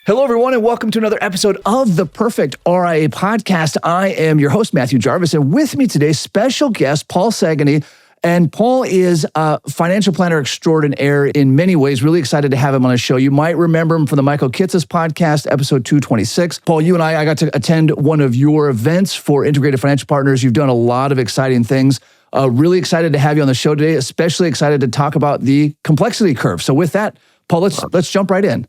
Hello, everyone, and welcome to another episode of the Perfect RIA Podcast. I am your host, Matthew Jarvis, and with me today, special guest, Paul Saganey. And Paul is a financial planner extraordinaire in many ways. Really excited to have him on the show. You might remember him from the Michael Kitces podcast, episode 226. Paul, you and I got to attend one of your events for Integrated Financial Partners. You've done a lot of exciting things. Really excited to have you on the show today, especially excited to talk about the complexity curve. So with that, Paul, let's jump right in.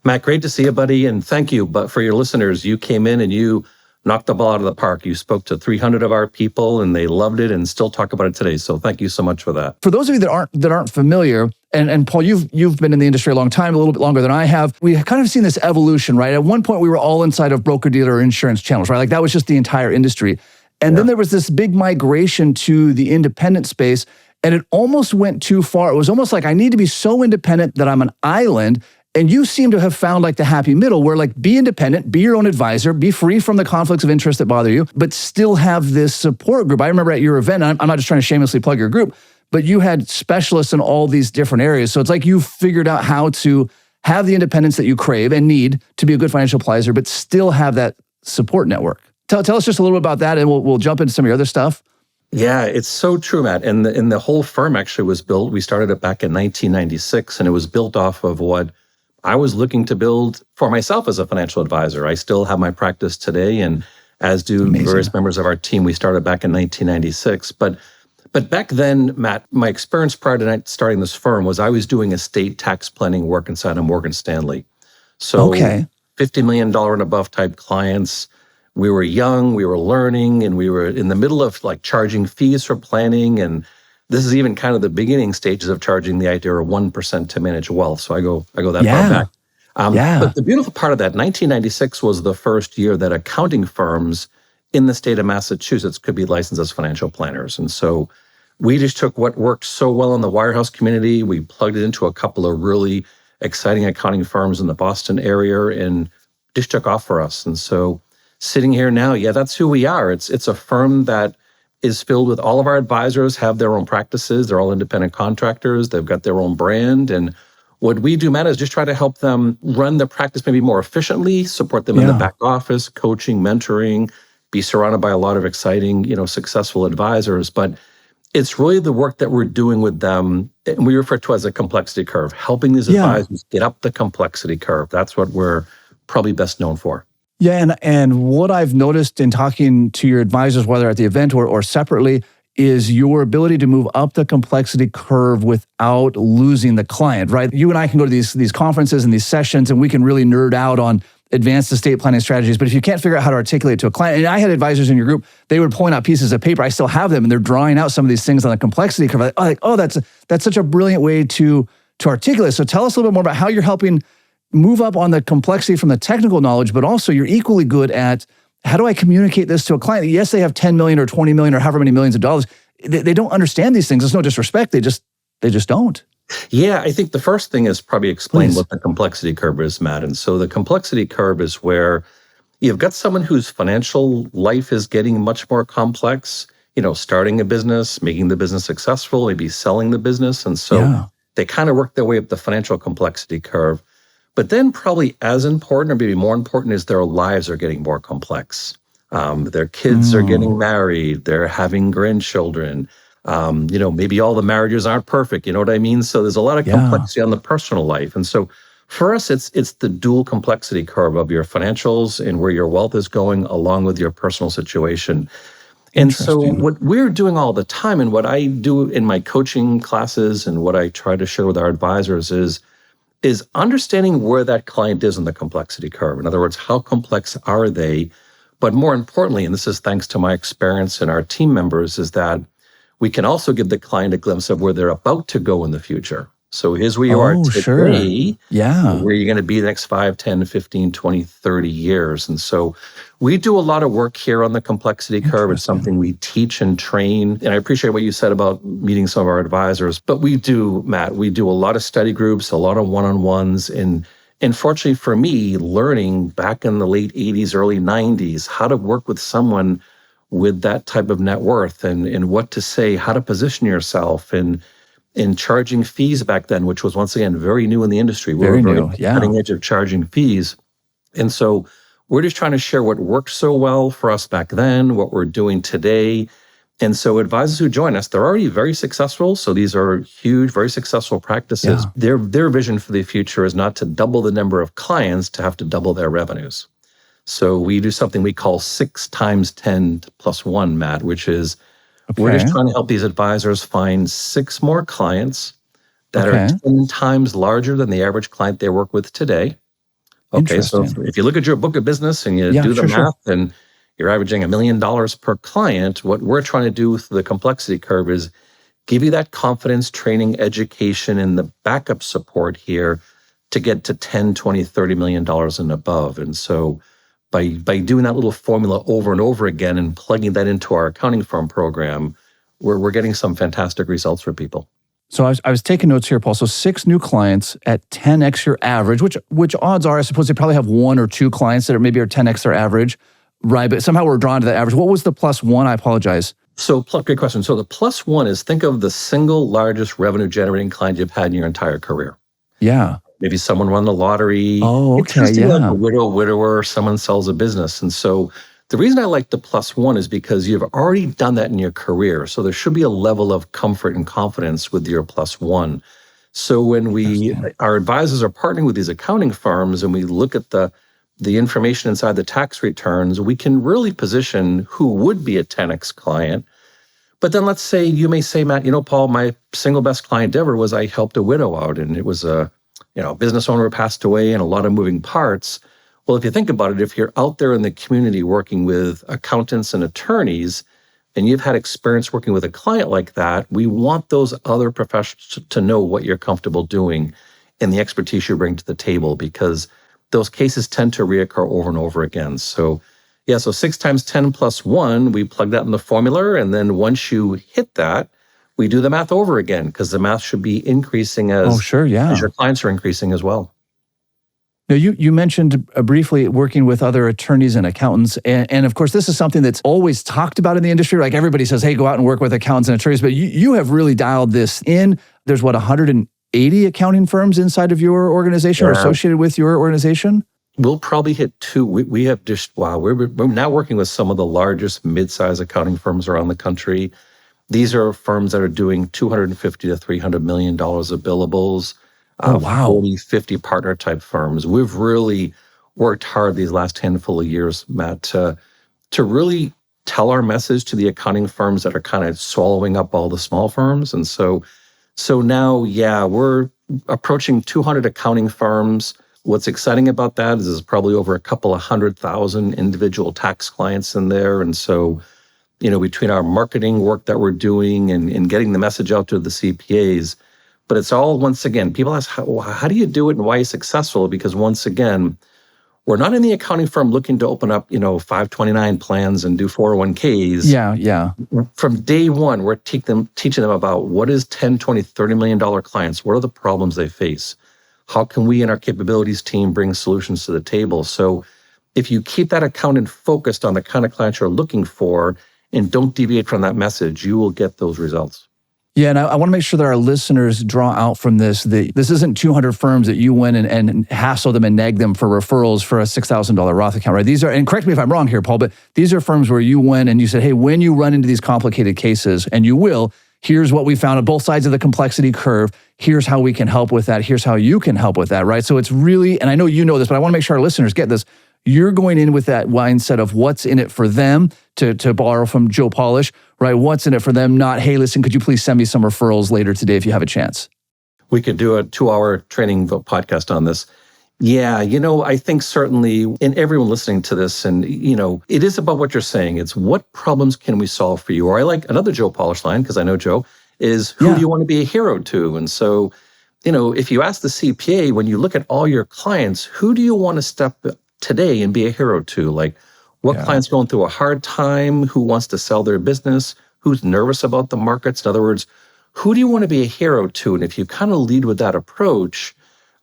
Matt, great to see you, buddy, and thank you. But for your listeners, you came in and you knocked the ball out of the park. You spoke to 300 of our people, and they loved it and still talk about it today. So thank you so much for that. For those of you that aren't familiar, and Paul, you've been in the industry a long time, a little bit longer than I have. We kind of seen this evolution, right? At one point, we were all inside of broker-dealer insurance channels, right? Like that was just the entire industry. And then there was this big migration to the independent space, and it almost went too far. It was almost like I need to be so independent that I'm an island. And you seem to have found like the happy middle where like be independent, be your own advisor, be free from the conflicts of interest that bother you, but still have this support group. I remember at your event, I'm not just trying to shamelessly plug your group, but you had specialists in all these different areas. So it's like you figured out how to have the independence that you crave and need to be a good financial advisor, but still have that support network. Tell us just a little bit about that, and we'll jump into some of your other stuff. Yeah, it's so true, Matt. And the whole firm actually was built, we started it back in 1996, and it was built off of what I was looking to build for myself as a financial advisor. I still have my practice today, and as do various members of our team. We started back in 1996. But back then, Matt, my experience prior to starting this firm was I was doing estate tax planning work inside of Morgan Stanley. So $50 million and above type clients. We were young, we were learning, and we were in the middle of like charging fees for planning. And this is even kind of the beginning stages of charging the idea of 1% to manage wealth. So I go that far back. But the beautiful part of that, 1996 was the first year that accounting firms in the state of Massachusetts could be licensed as financial planners. And so we just took what worked so well in the wirehouse community, we plugged it into a couple of really exciting accounting firms in the Boston area, and just took off for us. And so sitting here now, that's who we are. It's a firm that is filled with all of our advisors have their own practices. They're all independent contractors. They've got their own brand. And what we do, Matt, is just try to help them run the practice maybe more efficiently, support them in the back office, coaching, mentoring, be surrounded by a lot of exciting, successful advisors. But it's really the work that we're doing with them, and we refer to as a complexity curve, helping these advisors get up the complexity curve. That's what we're probably best known for. Yeah, and what I've noticed in talking to your advisors, whether at the event or separately, is your ability to move up the complexity curve without losing the client, right? You and I can go to these conferences and these sessions, and we can really nerd out on advanced estate planning strategies. But if you can't figure out how to articulate to a client, and I had advisors in your group, they would point out pieces of paper. I still have them, and they're drawing out some of these things on the complexity curve. That's such a brilliant way to articulate. So tell us a little bit more about how you're helping move up on the complexity from the technical knowledge, but also you're equally good at how do I communicate this to a client? Yes, they have 10 million or 20 million or however many millions of dollars. They don't understand these things. There's no disrespect. They just don't. Yeah, I think the first thing is probably explain what the complexity curve is, Matt. And so the complexity curve is where you've got someone whose financial life is getting much more complex, starting a business, making the business successful, maybe selling the business. And so they kind of work their way up the financial complexity curve. But then probably as important or maybe more important is their lives are getting more complex. Their kids are getting married, they're having grandchildren. Maybe all the marriages aren't perfect, you know what I mean? So there's a lot of complexity on the personal life. And so for us, it's the dual complexity curve of your financials and where your wealth is going along with your personal situation. And so what we're doing all the time and what I do in my coaching classes and what I try to share with our advisors is understanding where that client is in the complexity curve. In other words, how complex are they? But more importantly, and this is thanks to my experience and our team members, is that we can also give the client a glimpse of where they're about to go in the future. So here's where you are today, where you're going to be the next 5, 10, 15, 20, 30 years. And so we do a lot of work here on the complexity curve. It's something we teach and train. And I appreciate what you said about meeting some of our advisors. But we do, Matt, we do a lot of study groups, a lot of one-on-ones. And fortunately for me, learning back in the late 80s, early 90s, how to work with someone with that type of net worth and what to say, how to position yourself, and in charging fees back then, which was once again very new in the industry. We were very cutting edge of charging fees. And so we're just trying to share what worked so well for us back then, what we're doing today. And so advisors who join us, they're already very successful. So these are huge, very successful practices. Yeah. Their vision for the future is not to double the number of clients, to have to double their revenues. So we do something we call 6 times 10 plus 1, Matt, which is we're just trying to help these advisors find 6 more clients that are 10 times larger than the average client they work with today. Okay, so if you look at your book of business and you do the math and you're averaging $1 million per client, what we're trying to do with the complexity curve is give you that confidence, training, education, and the backup support here to get to 10, 20, $30 million and above. And so by doing that little formula over and over again and plugging that into our accounting firm program, we're getting some fantastic results for people. So I was taking notes here, Paul. So 6 new clients at 10x your average, which odds are, I suppose they probably have 1 or 2 clients that are maybe 10x their average, right? But somehow we're drawn to that average. What was the plus 1? I apologize. So good question. So the plus 1 is, think of the single largest revenue generating client you've had in your entire career. Yeah. Maybe someone won the lottery. Oh, okay. Yeah. Like a widower, someone sells a business. And so the reason I like the plus 1 is because you've already done that in your career. So there should be a level of comfort and confidence with your plus 1. So when our advisors are partnering with these accounting firms and we look at the information inside the tax returns, we can really position who would be a 10x client. But then let's say, you may say, Matt, Paul, my single best client ever was I helped a widow out, and it was a business owner who passed away and a lot of moving parts. Well, if you think about it, if you're out there in the community working with accountants and attorneys, and you've had experience working with a client like that, we want those other professionals to know what you're comfortable doing and the expertise you bring to the table, because those cases tend to reoccur over and over again. So 6 times 10 plus 1, we plug that in the formula. And then once you hit that, we do the math over again, because the math should be increasing as your clients are increasing as well. Now, you mentioned briefly working with other attorneys and accountants. And of course, this is something that's always talked about in the industry. Like everybody says, hey, go out and work with accountants and attorneys. But you have really dialed this in. There's 180 accounting firms inside of your organization or associated with your organization? We'll probably hit 2. We have we're now working with some of the largest mid-size accounting firms around the country. These are firms that are doing $250 to $300 million of billables. 40, 50 partner type firms. We've really worked hard these last handful of years, Matt, to really tell our message to the accounting firms that are kind of swallowing up all the small firms. And so now, we're approaching 200 accounting firms. What's exciting about that is there's probably over a couple of 100,000 individual tax clients in there. And so, between our marketing work that we're doing and getting the message out to the CPAs, but it's all, once again, people ask, how do you do it and why are you successful? Because once again, we're not in the accounting firm looking to open up, 529 plans and do 401ks. Yeah. From day one, we're teaching them about what is 10, 20, $30 million clients. What are the problems they face? How can we and our capabilities team bring solutions to the table? So if you keep that accountant focused on the kind of clients you're looking for and don't deviate from that message, you will get those results. Yeah, and I want to make sure that our listeners draw out from this that this isn't 200 firms that you went and hassle them and nag them for referrals for a $6,000 Roth account, right? These are, and correct me if I'm wrong here, Paul, but these are firms where you went and you said, hey, when you run into these complicated cases, and you will, here's what we found on both sides of the complexity curve. Here's how we can help with that. Here's how you can help with that, right? So it's really, and I know you know this, but I want to make sure our listeners get this. You're going in with that mindset of what's in it for them, to borrow from Joe Polish, right? What's in it for them, not, hey, listen, could you please send me some referrals later today if you have a chance? We could do a 2-hour training podcast on this. Yeah, I think certainly, and everyone listening to this, and, it is about what you're saying. It's what problems can we solve for you? Or I like another Joe Polish line, because I know Joe, is who do you want to be a hero to? And so, if you ask the CPA, when you look at all your clients, who do you want to step today and be a hero to? Like, what client's going through a hard time? Who wants to sell their business? Who's nervous about the markets? In other words, who do you want to be a hero to? And if you kind of lead with that approach,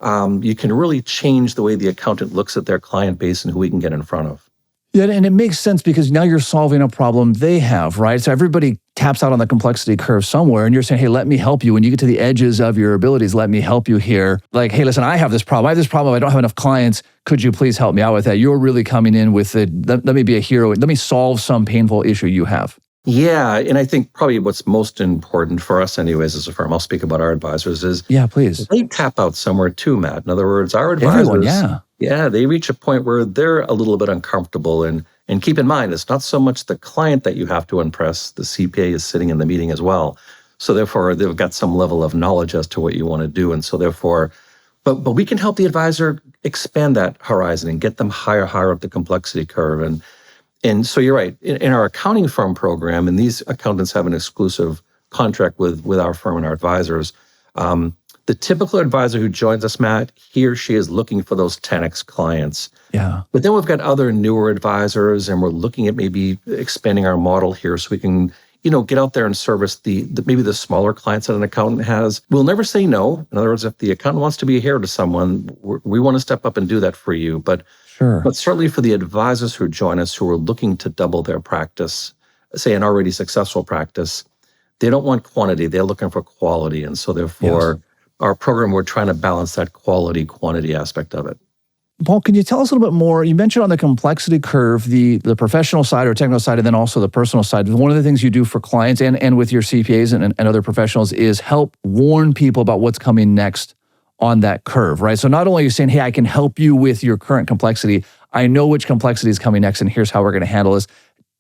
you can really change the way the accountant looks at their client base and who we can get in front of. Yeah, and it makes sense because now you're solving a problem they have, right? So everybody taps out on the complexity curve somewhere, and you're saying, hey, let me help you. When you get to the edges of your abilities, let me help you here. Like, hey, listen, I have this problem. I don't have enough clients. Could you please help me out with that? You're really coming in with let me be a hero. Let me solve some painful issue you have. Yeah, and I think probably what's most important for us anyways as a firm, I'll speak about our advisors, is please. They tap out somewhere too, Matt. In other words, our advisors, Everyone, they reach a point where they're a little bit uncomfortable. And keep in mind, it's not so much the client that you have to impress. The CPA is sitting in the meeting as well. So therefore, they've got some level of knowledge as to what you want to do. And so therefore, but we can help the advisor expand that horizon and get them higher up the complexity curve. And so you're right. In our accounting firm program, and these accountants have an exclusive contract with our firm and our advisors, the typical advisor who joins us, Matt, he or she is looking for those 10x clients. Yeah. But then we've got other newer advisors, and we're looking at maybe expanding our model here so we can, get out there and service maybe the smaller clients that an accountant has. We'll never say no. In other words, if the accountant wants to be a hero to someone, we want to step up and do that for you. But certainly for the advisors who join us who are looking to double their practice, say an already successful practice, they don't want quantity. They're looking for quality. And so therefore, our program, we're trying to balance that quality aspect of it. Paul, can you tell us a little bit more? You mentioned on the complexity curve, the professional side or technical side, and then also the personal side. One of the things you do for clients and with your CPAs and other professionals is help warn people about what's coming next on that curve, right? So not only are you saying, hey, I can help you with your current complexity, I know which complexity is coming next, and here's how we're going to handle this.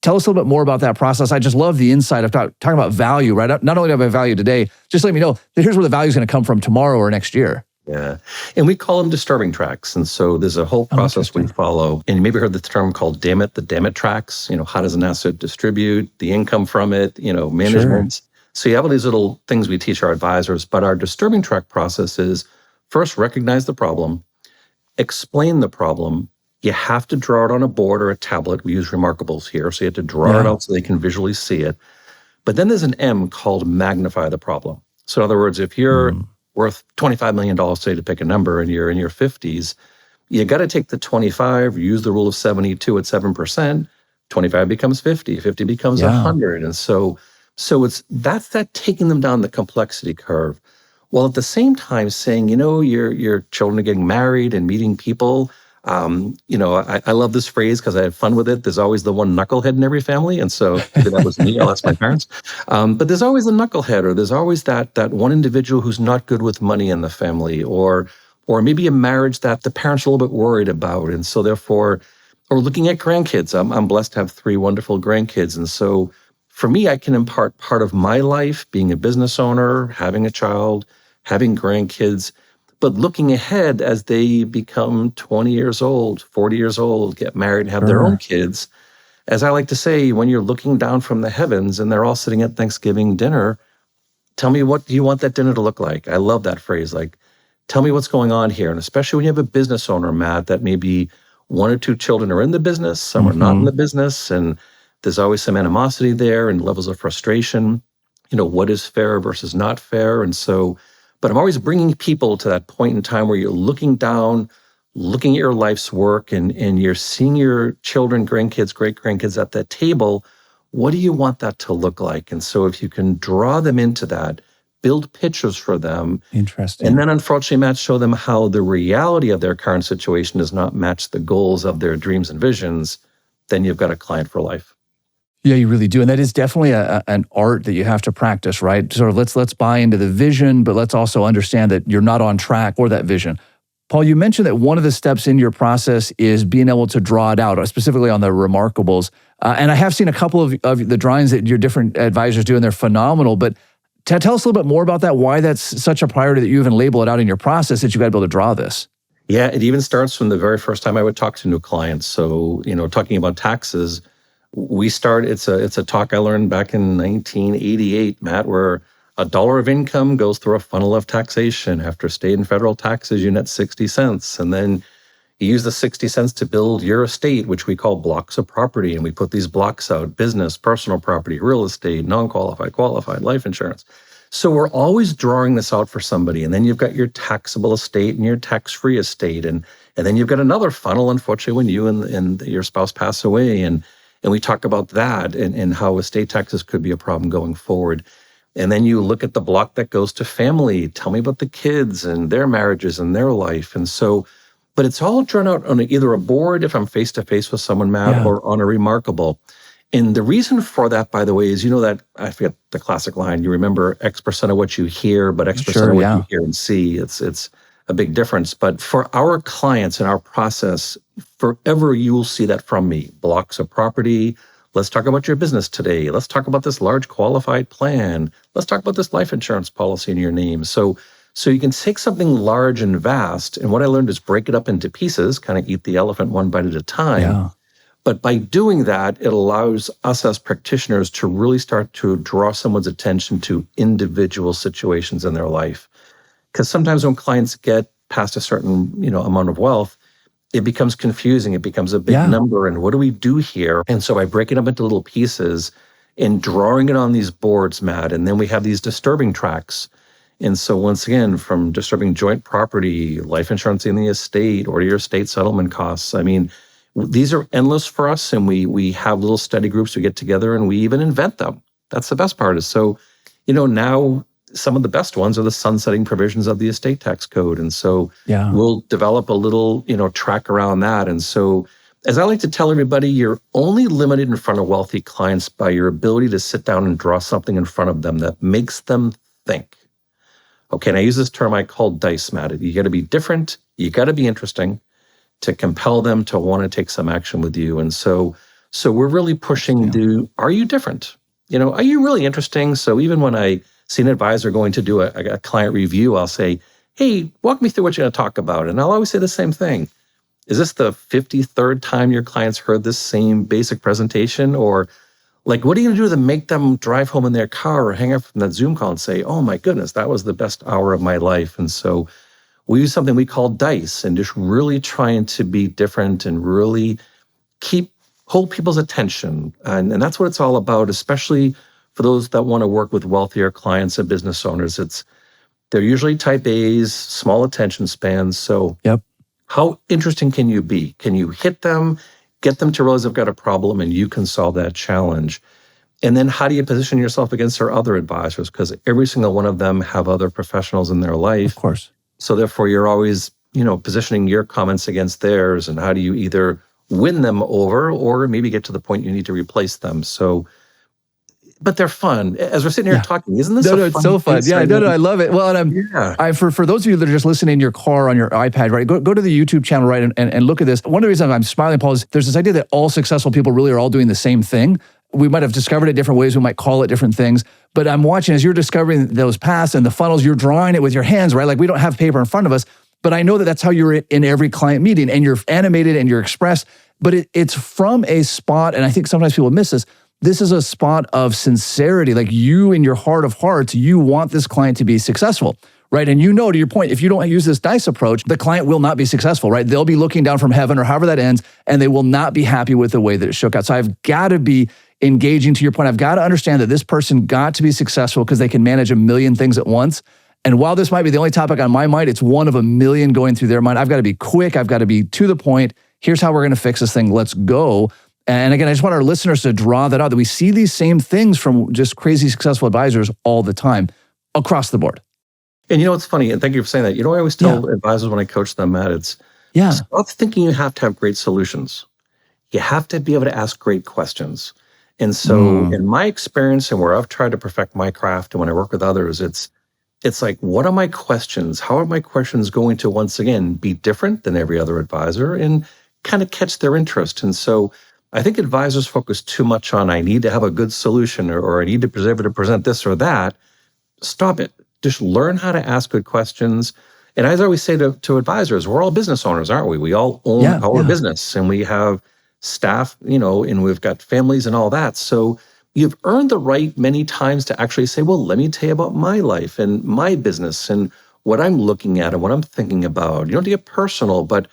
Tell us a little bit more about that process. I just love the insight of talking about value, right? Not only do I have value today, just let me know, here's where the value is going to come from tomorrow or next year. Yeah. And we call them disturbing tracks. And so there's a whole process we follow. And you maybe heard the term called the damn it tracks. How does an asset distribute, the income from it, management. Sure. So you have all these little things we teach our advisors. But our disturbing track process is first recognize the problem, explain the problem. You have to draw it on a board or a tablet. We use Remarkables here. So you have to draw it out so they can visually see it. But then there's an M called magnify the problem. So in other words, if you're worth $25 million, say, to pick a number, and you're in your 50s, you got to take the 25, use the rule of 72 at 7%, 25 becomes 50, 50 becomes 100. And so that's that taking them down the complexity curve, while at the same time saying, your children are getting married and meeting people. I love this phrase because I had fun with it. There's always the one knucklehead in every family. And so maybe that was me, I'll ask my parents. But there's always a knucklehead, or there's always that one individual who's not good with money in the family, or maybe a marriage that the parents are a little bit worried about. And so therefore, or looking at grandkids. I'm blessed to have 3 wonderful grandkids. And so for me, I can impart part of my life, being a business owner, having a child, having grandkids, but looking ahead as they become 20 years old, 40 years old, get married, have their own kids. As I like to say, when you're looking down from the heavens and they're all sitting at Thanksgiving dinner, tell me, what do you want that dinner to look like? I love that phrase. Like, tell me what's going on here. And especially when you have a business owner, Matt, that maybe 1 or 2 children are in the business, some are not in the business, and there's always some animosity there and levels of frustration. What is fair versus not fair? And so, but I'm always bringing people to that point in time where you're looking down, looking at your life's work, and you're seeing your children, grandkids, great-grandkids at that table. What do you want that to look like? And so if you can draw them into that, build pictures for them. Interesting. And then unfortunately, Matt, show them how the reality of their current situation does not match the goals of their dreams and visions, then you've got a client for life. Yeah, you really do. And that is definitely an art that you have to practice, right? Sort of let's buy into the vision, but let's also understand that you're not on track for that vision. Paul, you mentioned that one of the steps in your process is being able to draw it out, specifically on the Remarkables. And I have seen a couple of the drawings that your different advisors do, and they're phenomenal. But tell us a little bit more about that, why that's such a priority that you even label it out in your process that you've got to be able to draw this. Yeah, it even starts from the very first time I would talk to new clients. So, talking about taxes, it's a talk I learned back in 1988, Matt, where $1 of income goes through a funnel of taxation. After state and federal taxes, you net 60 cents. And then you use the 60 cents to build your estate, which we call blocks of property. And we put these blocks out: business, personal property, real estate, non-qualified, qualified, life insurance. So we're always drawing this out for somebody. And then you've got your taxable estate and your tax-free estate. And then you've got another funnel, unfortunately, when you and your spouse pass away. And we talk about that and how estate taxes could be a problem going forward. And then you look at the block that goes to family. Tell me about the kids and their marriages and their life. And so, but it's all drawn out on either a board if I'm face to face with someone, Matt, or on a remarkable. And the reason for that, by the way, is that I forget the classic line. You remember X% of what you hear, but X% of what you hear and see. It's a big difference. But for our clients and our process, forever you will see that from me. Blocks of property. Let's talk about your business today. Let's talk about this large qualified plan. Let's talk about this life insurance policy in your name. So you can take something large and vast. And what I learned is break it up into pieces, kind of eat the elephant one bite at a time. Yeah. But by doing that, it allows us as practitioners to really start to draw someone's attention to individual situations in their life. Because sometimes when clients get past a certain, amount of wealth, it becomes confusing. It becomes a big number. And what do we do here? And so by breaking up into little pieces and drawing it on these boards, Matt, and then we have these disturbing tracks. And so once again, from disturbing joint property, life insurance in the estate, or your estate settlement costs, I mean, these are endless for us. And we have little study groups. We get together and we even invent them. That's the best part is so, now some of the best ones are the sunsetting provisions of the estate tax code. And so we'll develop a little, track around that. And so as I like to tell everybody, you're only limited in front of wealthy clients by your ability to sit down and draw something in front of them that makes them think. Okay, and I use this term I call dice, Matt. You got to be different. You got to be interesting to compel them to want to take some action with you. And so we're really pushing are you different? Are you really interesting? So even when I see an advisor going to do a client review, I'll say, hey, walk me through what you're going to talk about. And I'll always say the same thing. Is this the 53rd time your clients heard this same basic presentation? Or like, what are you going to do to make them drive home in their car or hang up from that Zoom call and say, oh my goodness, that was the best hour of my life? And so we use something we call dice and just really trying to be different and really hold people's attention. And that's what it's all about, especially for those that want to work with wealthier clients and business owners. They're usually type A's, small attention spans. So how interesting can you be? Can you hit them, get them to realize they've got a problem and you can solve that challenge? And then how do you position yourself against their other advisors? Because every single one of them have other professionals in their life. Of course. So therefore, you're always, positioning your comments against theirs. And how do you either win them over or maybe get to the point you need to replace them? So, but they're fun. As we're sitting here talking, isn't this it's so fun. Yeah, I love it. Well, and for those of you that are just listening in your car on your iPad, right, go to the YouTube channel, right, and look at this. One of the reasons I'm smiling, Paul, is there's this idea that all successful people really are all doing the same thing. We might have discovered it different ways. We might call it different things. But I'm watching as you're discovering those paths and the funnels, you're drawing it with your hands, right? Like we don't have paper in front of us, but I know that that's how you're in every client meeting and you're animated and you're expressed. But it's from a spot, and I think sometimes people miss this. This is a spot of sincerity. Like you in your heart of hearts, you want this client to be successful, right? And to your point, if you don't use this dice approach, the client will not be successful, right? They'll be looking down from heaven or however that ends, and they will not be happy with the way that it shook out. So I've got to be engaging to your point. I've got to understand that this person got to be successful because they can manage a million things at once. And while this might be the only topic on my mind, it's one of a million going through their mind. I've got to be quick. I've got to be to the point. Here's how we're going to fix this thing. Let's go. And again, I just want our listeners to draw that out, that we see these same things from just crazy successful advisors all the time across the board. And it's funny, and thank you for saying that. I always tell advisors when I coach them, Matt, stop thinking you have to have great solutions. You have to be able to ask great questions. And so in my experience and where I've tried to perfect my craft and when I work with others, it's like, what are my questions? How are my questions going to, once again, be different than every other advisor and kind of catch their interest? And so I think advisors focus too much on, I need to have a good solution or I need to be able to present this or that. Stop it. Just learn how to ask good questions. And as I always say to advisors, we're all business owners, aren't we? We all own our business and we have staff, and we've got families and all that. So you've earned the right many times to actually say, well, let me tell you about my life and my business and what I'm looking at and what I'm thinking about. You don't have to get personal, but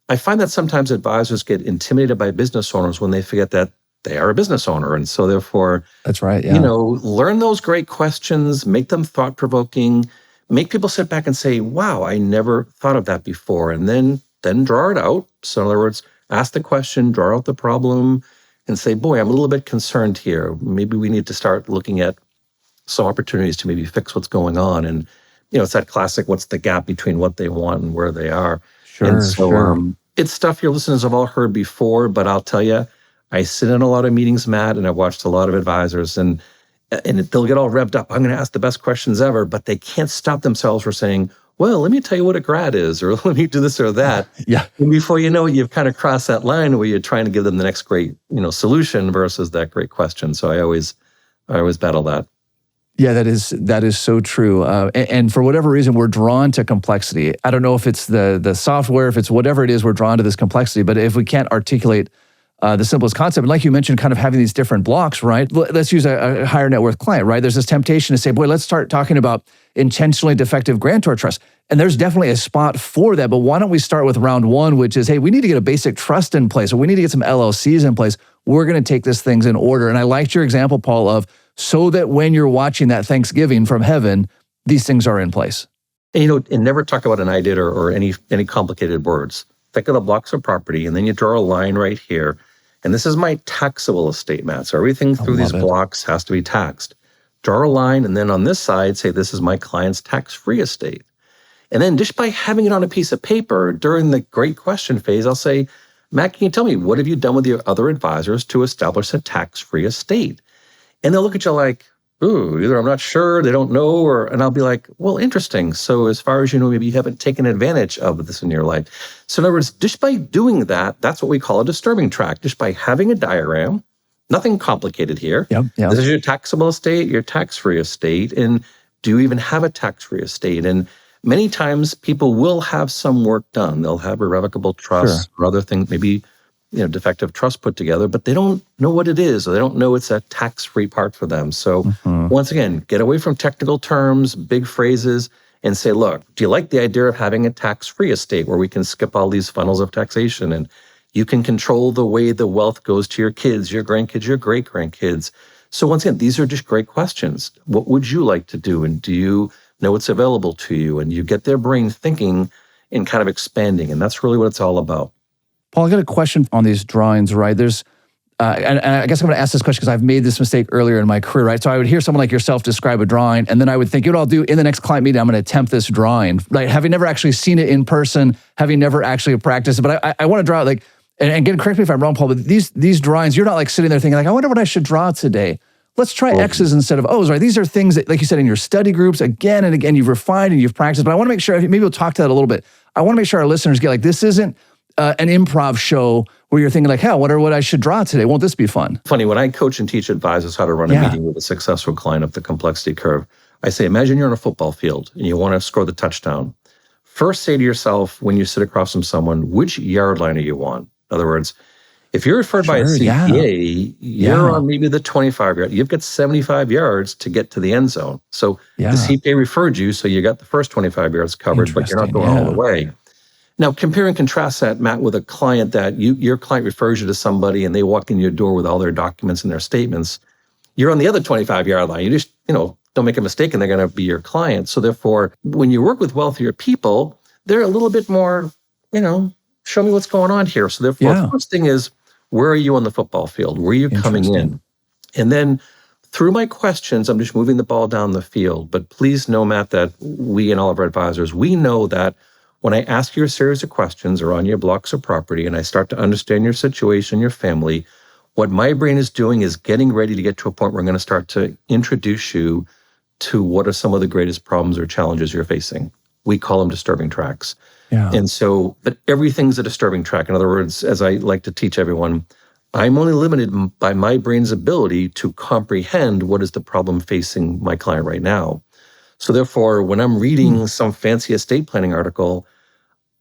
I find that sometimes advisors get intimidated by business owners when they forget that they are a business owner. And so therefore, that's right. Learn those great questions, make them thought-provoking, make people sit back and say, wow, I never thought of that before. And then draw it out. So in other words, ask the question, draw out the problem, and say, boy, I'm a little bit concerned here. Maybe we need to start looking at some opportunities to maybe fix what's going on. And, it's that classic, what's the gap between what they want and where they are. And so it's stuff your listeners have all heard before, but I'll tell you, I sit in a lot of meetings, Matt, and I've watched a lot of advisors, and they'll get all revved up. I'm going to ask the best questions ever, but they can't stop themselves from saying, well, let me tell you what a grad is, or let me do this or that. Yeah. And before you know it, you've kind of crossed that line where you're trying to give them the next great, solution versus that great question. So I always battle that. Yeah, that is so true. And for whatever reason, we're drawn to complexity. I don't know if it's the software, if it's whatever it is, we're drawn to this complexity. But if we can't articulate the simplest concept, and like you mentioned, kind of having these different blocks, right? Let's use a higher net worth client, right? There's this temptation to say, boy, let's start talking about intentionally defective grantor trust. And there's definitely a spot for that. But why don't we start with round one, which is, hey, we need to get a basic trust in place, or we need to get some LLCs in place. We're going to take these things in order. And I liked your example, Paul, of so that when you're watching that Thanksgiving from heaven, these things are in place. And, and never talk about an IDIT or any complicated words. Think of the blocks of property, and then you draw a line right here. And this is my taxable estate, Matt. So everything through these blocks has to be taxed. Draw a line, and then on this side, say this is my client's tax-free estate. And then just by having it on a piece of paper during the great question phase, I'll say, Matt, can you tell me, what have you done with your other advisors to establish a tax-free estate? And they'll look at you like, ooh, either I'm not sure, they don't know, and I'll be like, well, interesting. So as far as you know, maybe you haven't taken advantage of this in your life. So in other words, just by doing that, that's what we call a disturbing track. Just by having a diagram, nothing complicated here. Yep. This is your taxable estate, your tax-free estate, and do you even have a tax-free estate? And many times people will have some work done. They'll have irrevocable trust or other things, maybe defective trust put together, but they don't know what it is, or they don't know it's a tax-free part for them. So once again, get away from technical terms, big phrases, and say, look, do you like the idea of having a tax-free estate where we can skip all these funnels of taxation and you can control the way the wealth goes to your kids, your grandkids, your great-grandkids? So once again, these are just great questions. What would you like to do? And do you know what's available to you? And you get their brain thinking and kind of expanding. And that's really what it's all about. Paul, I got a question on these drawings, right? There's, and I guess I'm going to ask this question because I've made this mistake earlier in my career, right? So I would hear someone like yourself describe a drawing, and then I would think, you know what I'll do in the next client meeting, I'm going to attempt this drawing, right? Having never actually seen it in person, having never actually practiced it, but I want to draw like, and again, correct me if I'm wrong, Paul, but these drawings, you're not like sitting there thinking like, I wonder what I should draw today. Let's try X's instead of O's, right? These are things that, like you said, in your study groups, again and again, you've refined and you've practiced, but I want to make sure, maybe we'll talk to that a little bit. I want to make sure our listeners get like, this isn't an improv show where you're thinking like, hell, what I should draw today? Won't this be fun? Funny, when I coach and teach advisors how to run a meeting with a successful client up the complexity curve, I say, imagine you're on a football field and you want to score the touchdown. First, say to yourself, when you sit across from someone, which yard line are you on? In other words, if you're referred by a CPA, you're on maybe the 25 yard. You've got 75 yards to get to the end zone. So the CPA referred you, so you got the first 25 yards covered, but you're not going all the way. Now, compare and contrast that, Matt, with a client that your client refers you to somebody and they walk in your door with all their documents and their statements. You're on the other 25-yard line. You just, don't make a mistake and they're going to be your client. So therefore, when you work with wealthier people, they're a little bit more, show me what's going on here. So therefore, the first thing is, where are you on the football field? Where are you coming in? And then through my questions, I'm just moving the ball down the field. But please know, Matt, that we and all of our advisors, we know that when I ask you a series of questions or on your blocks of property and I start to understand your situation, your family, what my brain is doing is getting ready to get to a point where I'm going to start to introduce you to what are some of the greatest problems or challenges you're facing. We call them disturbing tracks. And so, but everything's a disturbing track. In other words, as I like to teach everyone, I'm only limited by my brain's ability to comprehend what is the problem facing my client right now. So therefore, when I'm reading some fancy estate planning article,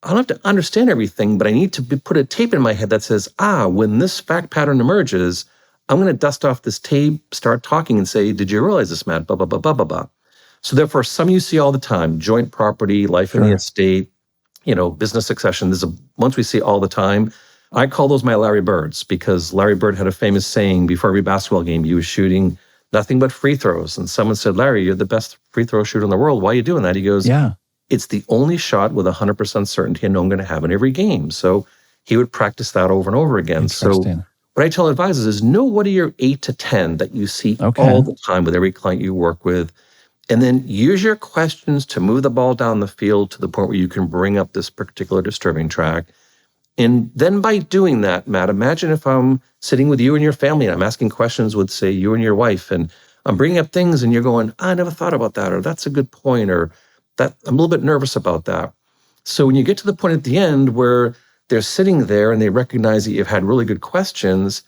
I don't have to understand everything, but I need to put a tape in my head that says, when this fact pattern emerges, I'm going to dust off this tape, start talking and say, did you realize this, Matt? Blah, blah, blah, blah, blah, blah. So therefore, some you see all the time, joint property, life in the estate, business succession. This is ones we see all the time. I call those my Larry Birds because Larry Bird had a famous saying before every basketball game, he was shooting nothing but free throws. And someone said, Larry, you're the best free throw shooter in the world. Why are you doing that? He goes, it's the only shot with 100% certainty I know I'm going to have in every game. So he would practice that over and over again. So what I tell advisors is know what are your 8 to 10 that you see all the time with every client you work with. And then use your questions to move the ball down the field to the point where you can bring up this particular disturbing track. And then by doing that, Matt, imagine if I'm sitting with you and your family and I'm asking questions with, say, you and your wife, and I'm bringing up things and you're going, I never thought about that, or that's a good point, or that I'm a little bit nervous about that. So when you get to the point at the end where they're sitting there and they recognize that you've had really good questions,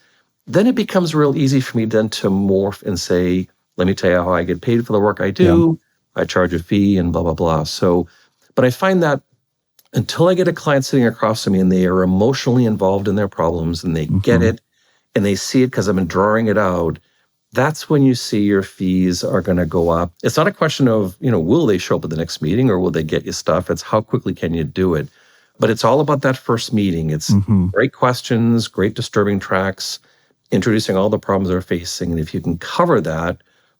then it becomes real easy for me then to morph and say, let me tell you how I get paid for the work I do. I charge a fee and blah, blah, blah. So, but I find that until I get a client sitting across from me and they are emotionally involved in their problems and they get it and they see it because I've been drawing it out, that's when you see your fees are going to go up. It's not a question of, will they show up at the next meeting or will they get you stuff? It's how quickly can you do it? But it's all about that first meeting. It's great questions, great disturbing tracks, introducing all the problems they're facing. And if you can cover that,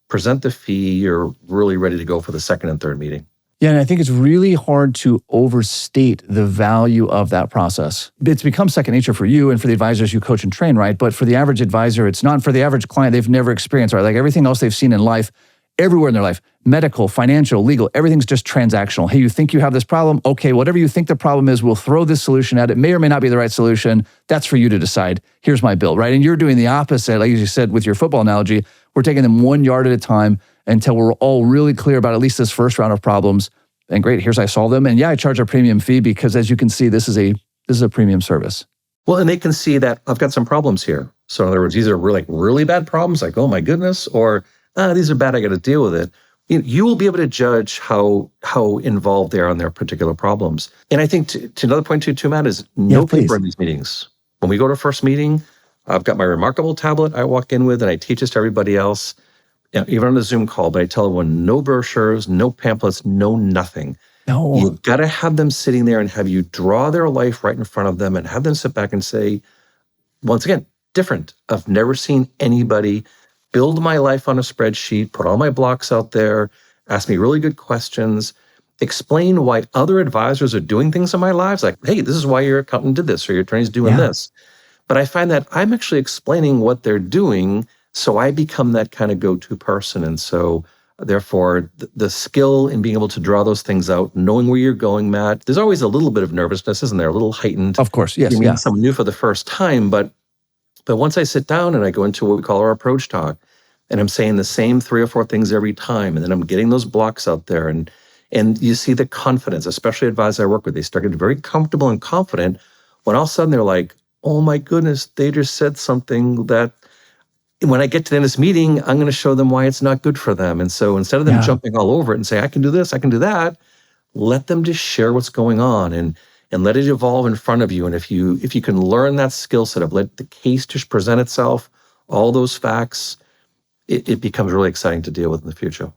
present the fee, you're really ready to go for the second and third meeting. Yeah, and I think it's really hard to overstate the value of that process. It's become second nature for you and for the advisors you coach and train, right? But for the average advisor, it's not. For the average client, they've never experienced, right? Like everything else they've seen in life, everywhere in their life, medical, financial, legal, everything's just transactional. Hey, you think you have this problem? Okay, whatever you think the problem is, we'll throw this solution at it. May or may not be the right solution. That's for you to decide. Here's my bill, right? And you're doing the opposite. Like you said with your football analogy, we're taking them 1 yard at a time until we're all really clear about at least this first round of problems. And great, here's how I solve them. And yeah, I charge a premium fee because as you can see, this is a premium service. Well, and they can see that I've got some problems here. So in other words, these are really bad problems, like, oh my goodness, or these are bad, I got to deal with it. You will be able to judge how involved they are in their particular problems. And I think to another point too, Matt, is no paper in these meetings. When we go to first meeting, I've got my remarkable tablet I walk in with and I teach this to everybody else, even on a Zoom call, but I tell everyone no brochures, no pamphlets, no nothing. No. You've got to have them sitting there and have you draw their life right in front of them and have them sit back and say, once again, different. I've never seen anybody build my life on a spreadsheet, put all my blocks out there, ask me really good questions, explain why other advisors are doing things in my lives, like, hey, this is why your accountant did this or your attorney's doing this. But I find that I'm actually explaining what they're doing, so I become that kind of go-to person. And so therefore, the skill in being able to draw those things out, knowing where you're going, Matt, there's always a little bit of nervousness, isn't there? A little heightened. Of course, yes. You meet someone new for the first time, but once I sit down and I go into what we call our approach talk, and I'm saying the same 3 or 4 things every time, and then I'm getting those blocks out there, and you see the confidence, especially advisors I work with, they start getting very comfortable and confident when all of a sudden they're like, oh my goodness, they just said something that when I get to the end of this meeting, I'm going to show them why it's not good for them. And so instead of them jumping all over it and say, I can do this, I can do that, let them just share what's going on and let it evolve in front of you. And if you can learn that skill set of let the case just present itself, all those facts, it becomes really exciting to deal with in the future.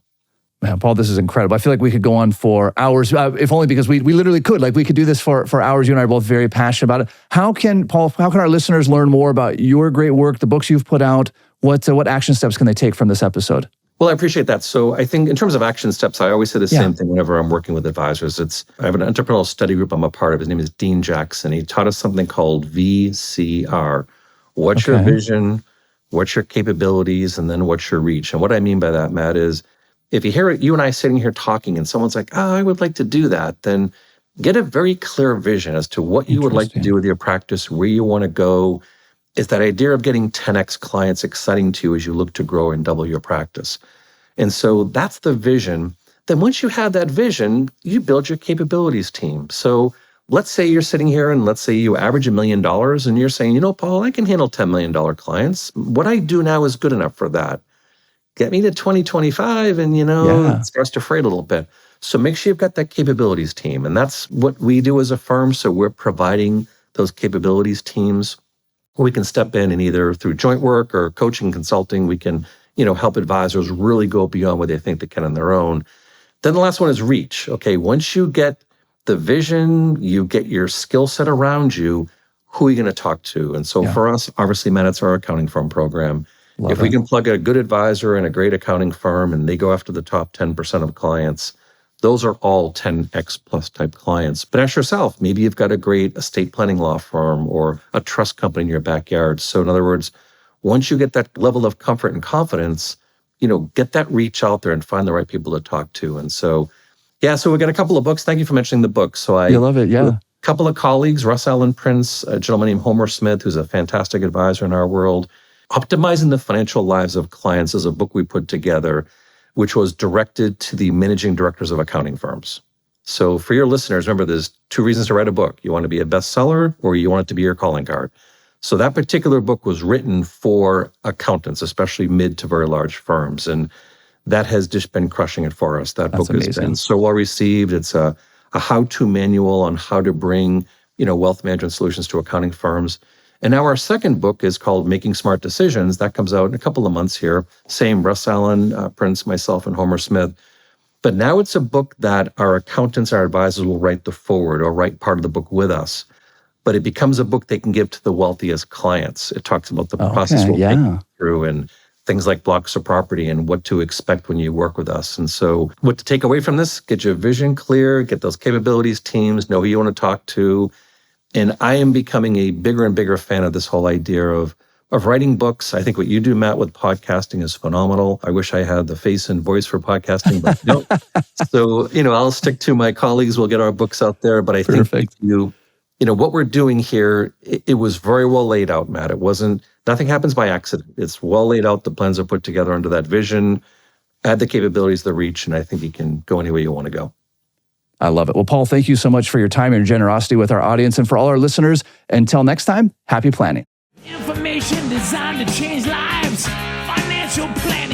Man, Paul, this is incredible. I feel like we could go on for hours, if only because we literally could. Like we could do this for hours. You and I are both very passionate about it. How can our listeners learn more about your great work, the books you've put out? What action steps can they take from this episode? Well, I appreciate that. So I think in terms of action steps, I always say the same thing whenever I'm working with advisors. I have an entrepreneurial study group I'm a part of. His name is Dean Jackson. He taught us something called VCR. What's your vision? What's your capabilities? And then what's your reach? And what I mean by that, Matt, is if you hear you and I sitting here talking and someone's like, I would like to do that, then get a very clear vision as to what you would like to do with your practice, where you want to go. Is that idea of getting 10x clients exciting to you as you look to grow and double your practice? And so that's the vision. Then once you have that vision, you build your capabilities team. So let's say you're sitting here and let's say you average $1 million and you're saying, Paul, I can handle $10 million clients. What I do now is good enough for that. Get me to 2025 and, it starts to fray a little bit. So make sure you've got that capabilities team. And that's what we do as a firm. So we're providing those capabilities teams where we can step in and either through joint work or coaching, consulting, we can, help advisors really go beyond what they think they can on their own. Then the last one is reach. Okay, once you get the vision, you get your skill set around you, who are you going to talk to? And so for us, obviously, Matt, it's our accounting firm program. If we can plug a good advisor and a great accounting firm and they go after the top 10% of clients, those are all 10x plus type clients. But ask yourself, maybe you've got a great estate planning law firm or a trust company in your backyard. So in other words, once you get that level of comfort and confidence, get that reach out there and find the right people to talk to. And so, so we got a couple of books. Thank you for mentioning the books. So I love it, yeah. A couple of colleagues, Russ Allen Prince, a gentleman named Homer Smith, who's a fantastic advisor in our world. Optimizing the Financial Lives of Clients is a book we put together, which was directed to the managing directors of accounting firms. So for your listeners, remember, there's 2 reasons to write a book. You want to be a bestseller or you want it to be your calling card. So that particular book was written for accountants, especially mid to very large firms. And that has just been crushing it for us. That book has been so well received. It's a how-to manual on how to bring, wealth management solutions to accounting firms. And now our second book is called Making Smart Decisions. That comes out in a couple of months here. Same, Russ Allen, Prince, myself, and Homer Smith. But now it's a book that our accountants, our advisors will write the forward or write part of the book with us. But it becomes a book they can give to the wealthiest clients. It talks about the process we'll take you through and things like blocks of property and what to expect when you work with us. And so what to take away from this, get your vision clear, get those capabilities, teams, know who you want to talk to. And I am becoming a bigger and bigger fan of this whole idea of writing books. I think what you do, Matt, with podcasting is phenomenal. I wish I had the face and voice for podcasting, but no. So, I'll stick to my colleagues. We'll get our books out there. But I think what we're doing here, it was very well laid out, Matt. Nothing happens by accident. It's well laid out. The plans are put together under that vision, add the capabilities, the reach, and I think you can go any way you want to go. I love it. Well, Paul, thank you so much for your time and your generosity with our audience. And for all our listeners, until next time, happy planning. Information designed to change lives. Financial plan.